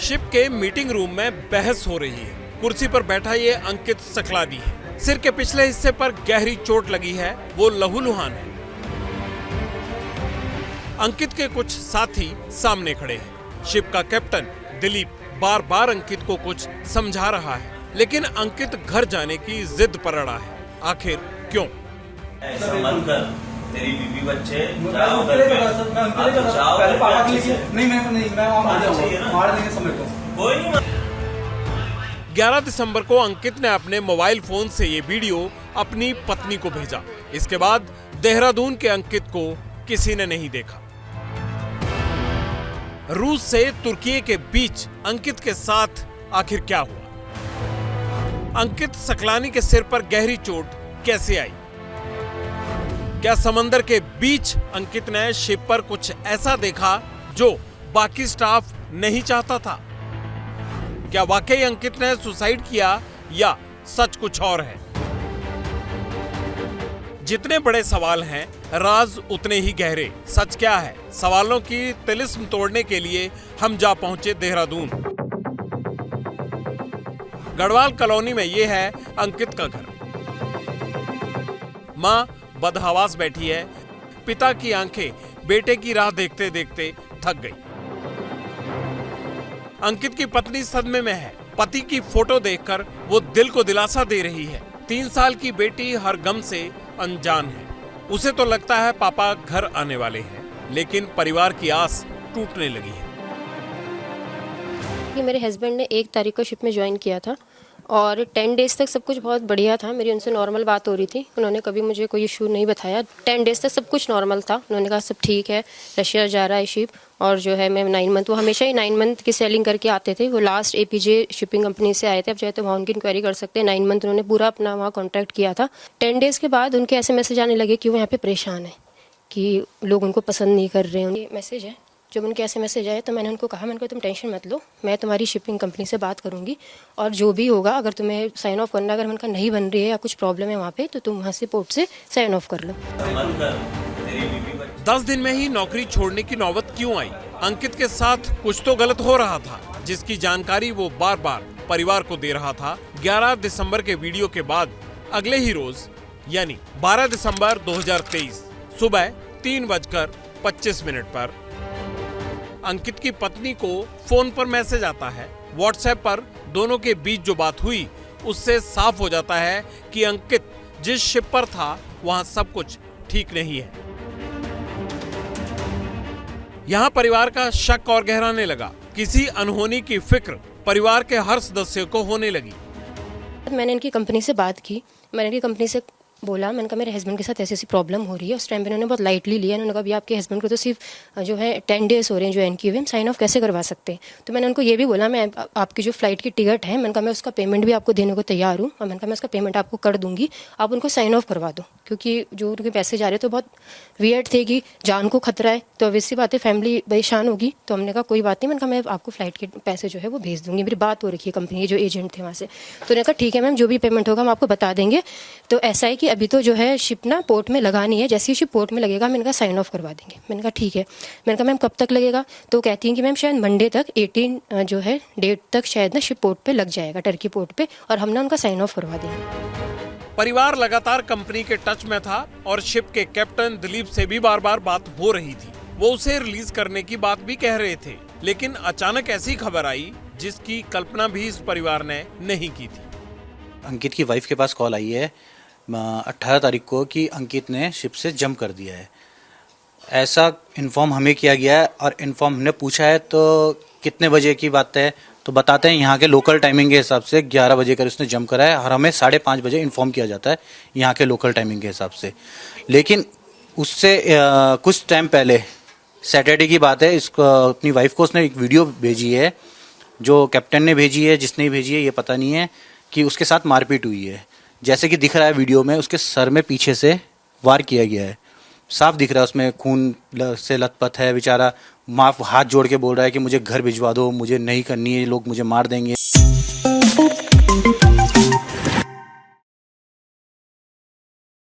Ship के meeting room में बहस हो रही है। कुर्सी पर बैठा ये अंकित सकलानी है। सिर के पिछले हिस्से पर गहरी चोट लगी है, वो लहूलुहान है। अंकित के कुछ साथी सामने खड़े हैं। शिप का कैप्टन दिलीप बार बार अंकित को कुछ समझा रहा है, लेकिन अंकित घर जाने की जिद पर अड़ा है। आखिर क्यों? ऐसा मत कर, तेरी बीवी बच्चे जाओ घर पे, जाओ घर पे। नहीं मैं मार देंगे समय को। कोई नहीं। 11 दिसंबर को अंकित ने अपने मोबाइल फोन से ये वीडियो अपनी पत्नी को भेजा। इसके बाद देहरादून के अंकित को किसी ने नहीं देखा। रूस से तुर्की के बीच अंकित के साथ आखिर क्या हुआ? अंकित सकलानी के सिर पर गहरी चोट कैसे आई? क्या समंदर के बीच अंकित ने शिप पर कुछ ऐसा देखा जो बाकी स्टाफ नहीं चाहता था? क्या वाकई अंकित ने सुसाइड किया या सच कुछ और है? जितने बड़े सवाल हैं, राज उतने ही गहरे। सच क्या है? सवालों की तिलिस्म तोड़ने के लिए हम जा पहुंचे देहरादून। गढ़वाल कॉलोनी में यह है अंकित का घर। मां बदहवास बैठी है। पिता की आंखें बेटे की राह देखते देखते थक गई। अंकित की पत्नी सदमे में है। पति की फोटो देखकर वो दिल को दिलासा दे रही है। 3 साल की बेटी हर गम से अनजान है। उसे तो लगता है पापा घर आने वाले हैं, लेकिन परिवार की आस टूटने लगी है। मेरे हस्बैंड ने 1 तारीख को शिप में ज्वाइन किया था और 10 डेज तक सब कुछ बहुत बढ़िया था। मेरी उनसे नॉर्मल बात हो रही थी। उन्होंने कभी मुझे कोई इशू नहीं बताया। 10 डेज तक सब कुछ नॉर्मल था। उन्होंने कहा सब ठीक है, रशिया जा रहा है शिप, और जो है मैं 9 मंथ, वो हमेशा ही 9 मंथ की सेलिंग करके आते थे। वो लास्ट एपीजे शिपिंग कंपनी से आए थे। अब चाहे तो वहाँ उनकी इंक्वायरी कर सकते हैं। 9 मंथ उन्होंने पूरा अपना वहाँ कॉन्ट्रैक्ट किया था। 10 डेज के बाद उनके ऐसे मैसेज आने लगे कि वो यहाँ पे परेशान है, कि लोग उनको पसंद नहीं कर रहे हैं। ये मैसेज है। जब उनके ऐसे मैसेज आए तो मैंने उनको कहा, मैंने कहा तुम टेंशन मत लो, मैं तुम्हारी शिपिंग कंपनी से बात करूंगी और जो भी होगा, अगर तुम्हें साइन ऑफ करना, अगर उनका नहीं बन रही है या कुछ प्रॉब्लम है वहाँ पे, तो तुम वहाँ से पोर्ट से साइन ऑफ कर लो। 10 दिन में ही नौकरी छोड़ने की नौबत क्यों आई? अंकित के साथ कुछ तो गलत हो रहा था, जिसकी जानकारी वो बार बार परिवार को दे रहा था। 11 दिसंबर के वीडियो के बाद अगले ही रोज यानी 12 दिसंबर 2023 सुबह 3:25 पर अंकित की पत्नी को फोन पर मैसेज आता है। व्हाट्सएप पर दोनों के बीच जो बात हुई, उससे साफ हो जाता है कि अंकित जिस शिप पर था वहां सब कुछ ठीक नहीं है। यहां परिवार का शक और गहराने लगा। किसी अनहोनी की फिक्र परिवार के हर सदस्य को होने लगी। मैंने इनकी कंपनी से बात की। मैंने इनकी कंपनी से बोला, मैंने कहा मेरे हस्बैंड के साथ ऐसी ऐसी प्रॉब्लम हो रही है। उस टाइम पे उन्होंने बहुत लाइटली लिया। उन्होंने कहा अभी आपके हस्बैंड को तो सिर्फ जो है 10 डेज हो रहे हैं जो एन हम साइन ऑफ कैसे करवा सकते हैं। तो मैंने उनको ये भी बोला, मैं आपकी जो फ्लाइट की टिकट है, मैंने कहा मैं उसका पेमेंट भी आपको देने को तैयार हूँ, और मैंने कहा मैं उसका पेमेंट आपको कर दूंगी, आप उनको साइन ऑफ करवा दो, क्योंकि जो उनके पैसे जा रहे तो बहुत वियर्ड थे कि जान को खतरा है, तो ऑब्वियसली बात है फैमिली परेशान होगी। तो हमने कहा कोई बात नहीं, मैंने कहा मैं आपको फ्लाइट के पैसे जो है वो भेज दूंगी। मेरी बात हो रखी है कंपनी के जो एजेंट थे वहाँ से। तो उन्होंने कहा ठीक है मैम, जो भी पेमेंट होगा हम आपको बता देंगे। तो ऐसा है कि अभी तो जो है शिप ना पोर्ट में लगानी है, जैसे ही शिप पोर्ट में लगेगा मैंने कहा साइन ऑफ करवा देंगे। मैंने कहा ठीक है। मैंने कहा मैम कब तक लगेगा? तो कहती हैं कि मैम शायद मंडे तक 18 जो है डेट तक शायद ना शिप पोर्ट पे लग जाएगा, टर्की पोर्ट पे, और हम ना उनका साइन ऑफ करवा देंगे। परिवार लगातार कंपनी के टच में था और शिप के कैप्टन दिलीप से भी बार बार बात हो रही थी। वो उसे रिलीज करने की बात भी कह रहे थे, लेकिन अचानक ऐसी खबर आई जिसकी कल्पना भी इस परिवार ने नहीं की थी। अंकित की वाइफ के पास कॉल आई है 18 तारीख को कि अंकित ने शिप से जंप कर दिया है। ऐसा इन्फॉर्म हमें किया गया है, और इन्फॉर्म हमने पूछा है तो कितने बजे की बात है, तो बताते हैं यहाँ के लोकल टाइमिंग के हिसाब से 11 बजे कर उसने जंप करा है, और हमें 5:30 बजे इन्फॉर्म किया जाता है यहाँ के लोकल टाइमिंग के हिसाब से। लेकिन उससे कुछ टाइम पहले सैटरडे की बात है, इसको अपनी वाइफ को उसने एक वीडियो भेजी है, जो कैप्टन ने भेजी है, जिसने भेजी है ये पता नहीं है, कि उसके साथ मारपीट हुई है। जैसे कि दिख रहा है वीडियो में, उसके सर में पीछे से वार किया गया है। साफ दिख रहा है उसमें खून से लथपथ है। बेचारा हाथ जोड़ के बोल रहा है कि मुझे घर भिजवा दो, मुझे नहीं करनी है, लोग मुझे मार देंगे।